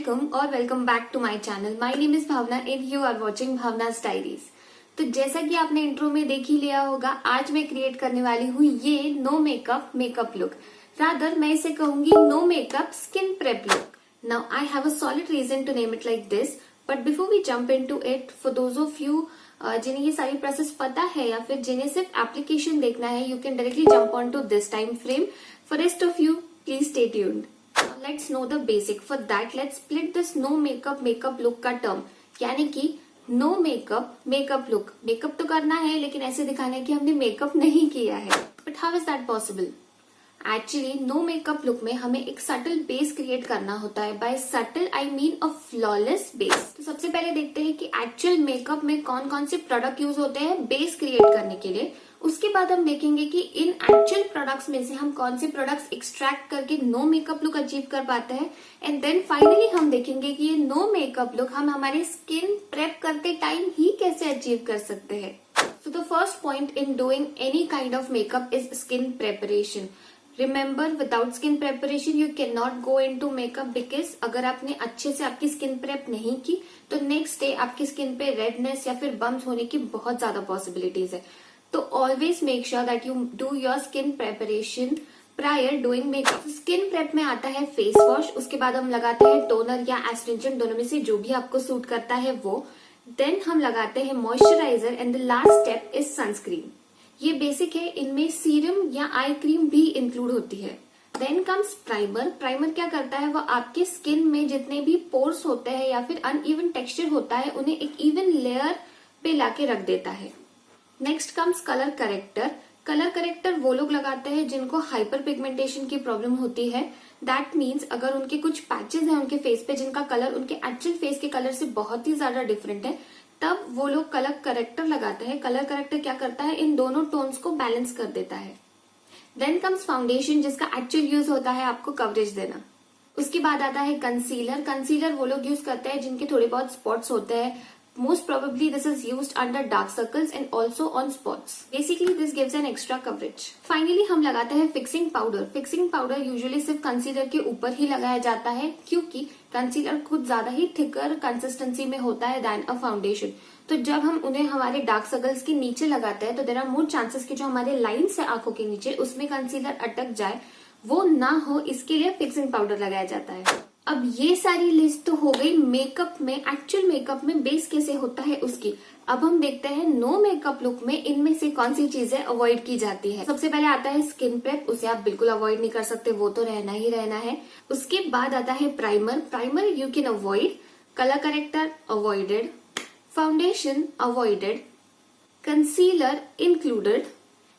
Welcome और welcome back to my channel. My name is Bhavna and you are watching Bhavna's diaries. तो जैसा कि आपने इंट्रो में देख ही लिया होगा, आज मैं क्रिएट करने वाली हूँ ये no makeup makeup look. Rather मैं इसे कहूंगी no makeup skin prep look. Now I have a solid reason to name it like this, but before we jump into it, for those of you जिन्हें ये सारी process पता है या फिर जिन्हें सिर्फ एप्लीकेशन देखना है, you can directly jump on to this time frame. For rest of you, please stay tuned. Let's know the basic. For that, let's split this no makeup makeup look का term, यानी कि no makeup makeup look। Makeup तो करना है लेकिन ऐसे दिखाना है कि हमने मेकअप नहीं किया है। But how is that possible? Actually no makeup look में हमें एक सटल बेस क्रिएट करना होता है। By subtle I mean a flawless base. तो सबसे पहले देखते हैं कि एक्चुअल मेकअप में कौन कौन से प्रोडक्ट यूज होते हैं बेस क्रिएट करने के लिए। उसके बाद हम देखेंगे कि इन एक्चुअल प्रोडक्ट्स में से हम कौन से प्रोडक्ट्स एक्सट्रैक्ट करके नो मेकअप लुक अचीव कर पाते हैं। एंड देन फाइनली हम देखेंगे कि ये नो मेकअप लुक हम हमारे स्किन प्रेप करते टाइम ही कैसे अचीव कर सकते हैं। So the first point in doing any kind of makeup is skin preparation. Remember, without skin preparation you can not go into makeup, because अगर आपने अच्छे से आपकी स्किन प्रेप नहीं की तो नेक्स्ट डे आपकी स्किन पे रेडनेस या फिर बम्स होने की बहुत ज्यादा पॉसिबिलिटीज है। तो always make sure that you do your skin preparation prior doing makeup. Skin prep में आता है फेस वॉश, उसके बाद हम लगाते हैं टोनर या एस्ट्रिंजेंट, दोनों में से जो भी आपको सूट करता है वो। देन हम लगाते हैं moisturiser and the last step is sunscreen. ये बेसिक है, इनमें सीरम या आई क्रीम भी इंक्लूड होती है। Then comes primer. प्राइमर क्या करता है, वो आपके स्किन में जितने भी पोर्स होते हैं या फिर अनइवन टेक्सचर होता है उन्हें एक इवन लेयर पे लाके रख देता है। Next comes colour corrector. Colour corrector वो लोग लगाते हैं जिनको हाइपर पिगमेंटेशन की प्रॉब्लम होती है। दैट मीन्स अगर उनके कुछ पैचेस हैं उनके फेस पे जिनका कलर उनके एक्चुअल फेस के कलर से बहुत ही ज्यादा डिफरेंट है, तब वो लोग कलर करेक्टर लगाते हैं। कलर करेक्टर क्या करता है, इन दोनों टोन्स को बैलेंस कर देता है। देन कम्स फाउंडेशन, जिसका एक्चुअल यूज होता है आपको कवरेज देना। उसके बाद आता है कंसीलर। कंसीलर वो लोग यूज करते हैं जिनके थोड़े बहुत स्पॉट्स होते हैं। Most probably this is used under dark circles and also on spots. Basically this gives an extra coverage. Finally हम लगाते हैं fixing powder. Fixing powder usually सिर्फ कंसीलर के ऊपर ही लगाया जाता है क्योंकि कंसीलर खुद ज्यादा ही थिकर कंसिस्टेंसी में होता है देन अ फाउंडेशन। तो जब हम उन्हें हमारे डार्क सर्कल्स के नीचे लगाते हैं तो देयर आर मोर चांसेस कि जो हमारे लाइन्स है आंखों के नीचे उसमें कंसीलर अटक जाए, वो ना हो, इसके लिए फिक्सिंग पाउडर लगाया जाता है। अब ये सारी लिस्ट तो हो गई मेकअप में, एक्चुअल मेकअप में बेस कैसे होता है उसकी। अब हम देखते हैं नो मेकअप लुक में इनमें से कौन सी चीजें अवॉइड की जाती है। सबसे पहले आता है स्किन प्रेप, उसे आप बिल्कुल अवॉइड नहीं कर सकते, वो तो रहना ही रहना है। उसके बाद आता है primer. Primer you can avoid. Colour corrector avoided. Foundation avoided. Concealer included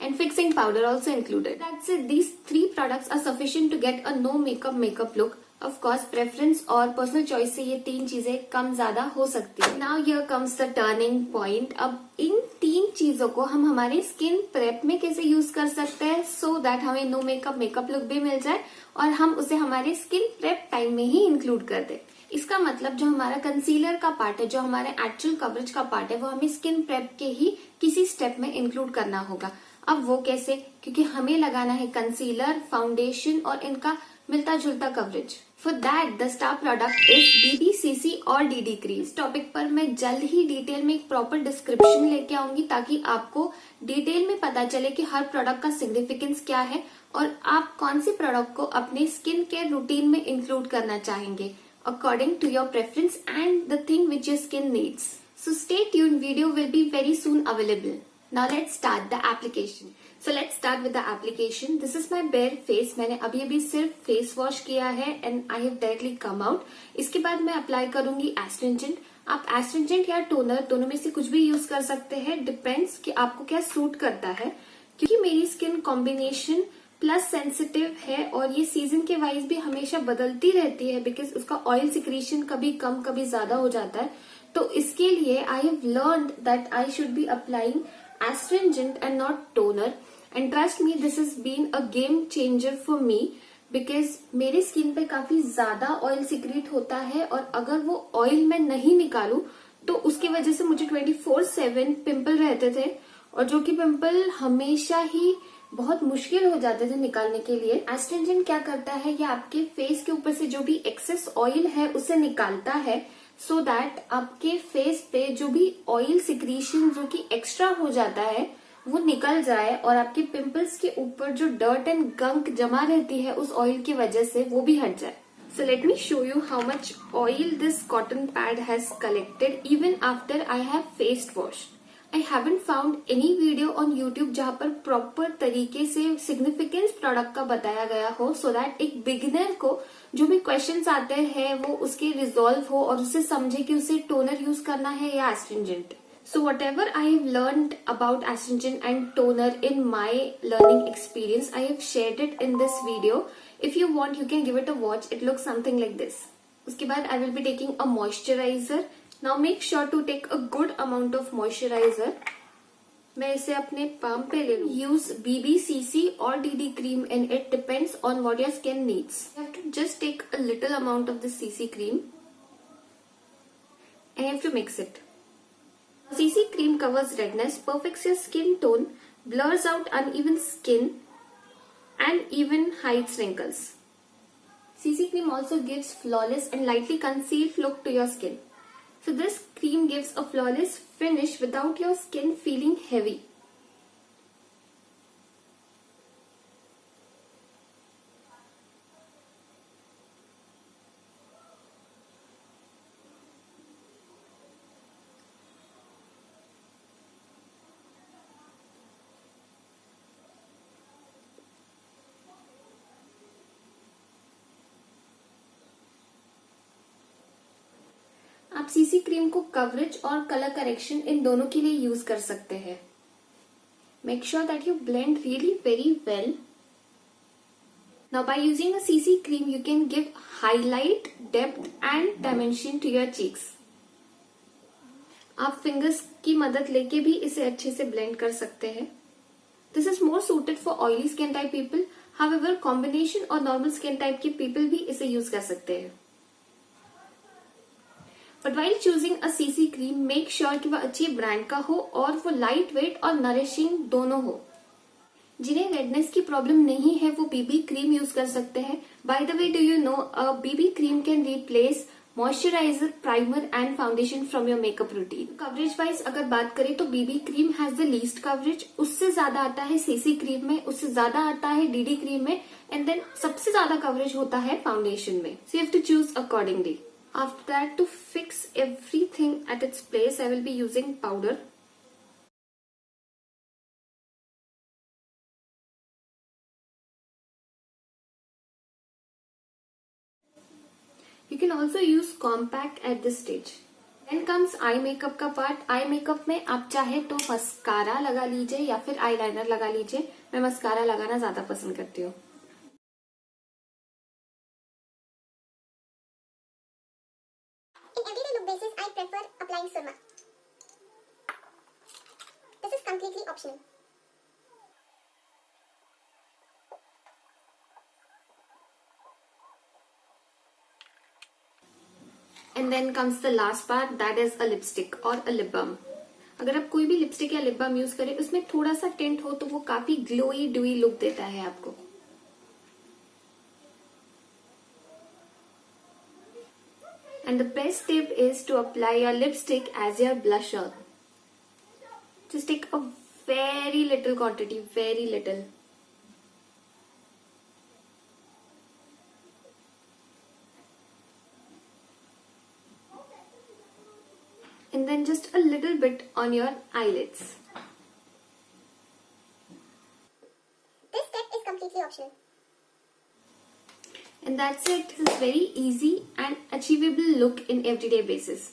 and fixing powder also included. That's it. These three products are sufficient to get a no makeup look. Of course, preference और personal choice से ये तीन चीजें कम ज्यादा हो सकती है। Now here comes the turning point. अब इन तीन चीजों को हम हमारे स्किन प्रेप में कैसे यूज कर सकते हैं so that हमें नो मेकअप लुक भी मिल जाए और हम उसे हमारे स्किन प्रेप टाइम में ही इंक्लूड कर दे। इसका मतलब जो हमारा कंसीलर का पार्ट है, जो हमारे एक्चुअल कवरेज का पार्ट है, वो हमें स्किन प्रेप के ही किसी स्टेप में इंक्लूड करना होगा। अब वो कैसे, क्योंकि हमें लगाना है कंसीलर, फाउंडेशन और इनका मिलता जुलता coverage. For that the star product is BBCC और DD क्रीम। इस टॉपिक पर मैं जल्द ही डिटेल में एक प्रॉपर डिस्क्रिप्शन लेके आऊंगी ताकि आपको डिटेल में पता चले कि हर प्रोडक्ट का सिग्निफिकेंस क्या है और आप कौन सी प्रोडक्ट को अपने स्किन केयर रूटीन में इंक्लूड करना चाहेंगे according to your preference and the thing which your skin needs. So stay tuned, video will be very soon available. Now let's start the application. So let's start with the application. This is my bare face. मैंने अभी सिर्फ face wash किया है and I have directly come out. इसके बाद मैं apply करूंगी astringent. आप एस्ट्रिंजेंट या टोनर दोनों में से कुछ भी यूज कर सकते हैं, डिपेंड्स कि आपको क्या सूट करता है। क्योंकि मेरी स्किन कॉम्बिनेशन प्लस सेंसिटिव है और ये सीजन के वाइज भी हमेशा बदलती रहती है बिकॉज उसका ऑयल सिक्रीशन कभी कम कभी ज्यादा हो जाता है। तो इसके लिए I have learned that I should be applying astringent and not toner, and trust me this has been a game changer for me because मेरे स्किन पे काफी ज्यादा ऑयल सिक्रीट होता है और अगर वो ऑयल मैं नहीं निकालूं तो उसकी वजह से मुझे 24/7 पिंपल रहते थे और जो कि पिंपल हमेशा ही बहुत मुश्किल हो जाते थे निकालने के लिए। एस्ट्रिंजेंट क्या करता है, ये आपके फेस के ऊपर से जो भी एक्सेस ऑयल है उसे निकालता है, सो दैट आपके फेस पे जो भी ऑयल सिक्रीशन जो कि एक्स्ट्रा हो जाता है वो निकल जाए और आपके पिंपल्स के ऊपर जो डर्ट एंड गंक जमा रहती है उस ऑयल की वजह से वो भी हट जाए। So let me show you how much oil this cotton pad has collected even after I have face washed. I haven't found any video on YouTube जहाँ पर प्रॉपर तरीके से सिग्निफिकेंस प्रोडक्ट का बताया गया हो, सो दैट एक beginner को जो भी क्वेश्चंस आते हैं वो उसके रिजॉल्व हो और उसे समझे कि उसे टोनर यूज करना है या astringent. So whatever I have learned about astringent and toner in my learning experience, I have shared it in this video. If you want, you can give it a watch. It looks something like this. उसके बाद I will be taking a moisturizer. Now make sure to take a good amount of moisturizer. मैं इसे अपने palm पे ले लूँ. Use BBCC or DD cream in it. Depends on what your skin needs. You have to just take a little amount of this CC cream and you have to mix it. CC cream covers redness, perfects your skin tone, blurs out uneven skin, and even hides wrinkles. CC cream also gives flawless and lightly concealed look to your skin. So this cream gives a flawless finish without your skin feeling heavy. आप CC cream को coverage और colour correction इन दोनों के लिए use कर सकते हैं। Make sure that you blend really very well. Now by using a CC cream you can give highlight, depth and dimension to your cheeks. आप फिंगर्स की मदद लेके भी इसे अच्छे से ब्लेंड कर सकते हैं। This is more suited for oily skin type people, however combination और नॉर्मल स्किन टाइप के पीपल भी इसे यूज कर सकते हैं। But while choosing a CC cream make sure कि वह अच्छी ब्रांड का हो और वो लाइट वेट और नरिशिंग दोनों हो। जिन्हें रेडनेस की प्रॉब्लम नहीं है वो बीबी क्रीम यूज कर सकते हैं। By the way, do you know a BB cream can replace moisturiser, primer and foundation from your makeup routine. Coverage wise अगर बात करें तो BB cream has the least coverage, उससे ज्यादा आता है सीसी क्रीम में, उससे ज्यादा आता है डीडी क्रीम में, एंड देन सबसे ज्यादा कवरेज होता है फाउंडेशन में। So you have to choose accordingly. After that, to fix everything at its place, I will be using powder. You can also use compact at this stage. Then comes eye makeup का part. Eye makeup में आप चाहे तो mascara लगा लीजिए या फिर eyeliner लगा लीजिए। मैं मस्कारा लगाना ज्यादा पसंद करती हूँ। Basis, I prefer applying surma. This is completely optional. And then comes the last part, that is a lipstick or a lip balm. अगर आप कोई भी लिपस्टिक या लिप बाम यूज करें उसमें थोड़ा सा टिंट हो तो वो काफी ग्लोई ड्यूई लुक देता है आपको। And the best tip is to apply your lipstick as your blusher. Just take a very little quantity, very little. And then just a little bit on your eyelids. This step is completely optional. And that's it. This is very easy and achievable look in everyday basis.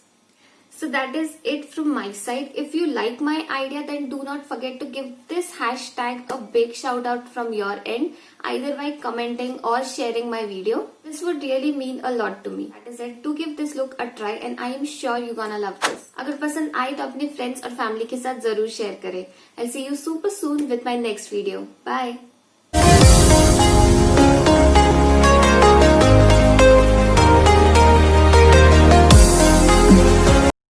So that is it from my side. If you like my idea, then do not forget to give this hashtag a big shout out from your end, either by commenting or sharing my video. This would really mean a lot to me. That is it. Do give this look a try and I am sure you're gonna love this. अगर पसंद आए तो अपने friends और family के साथ जरूर share करें. I'll see you super soon with my next video. Bye.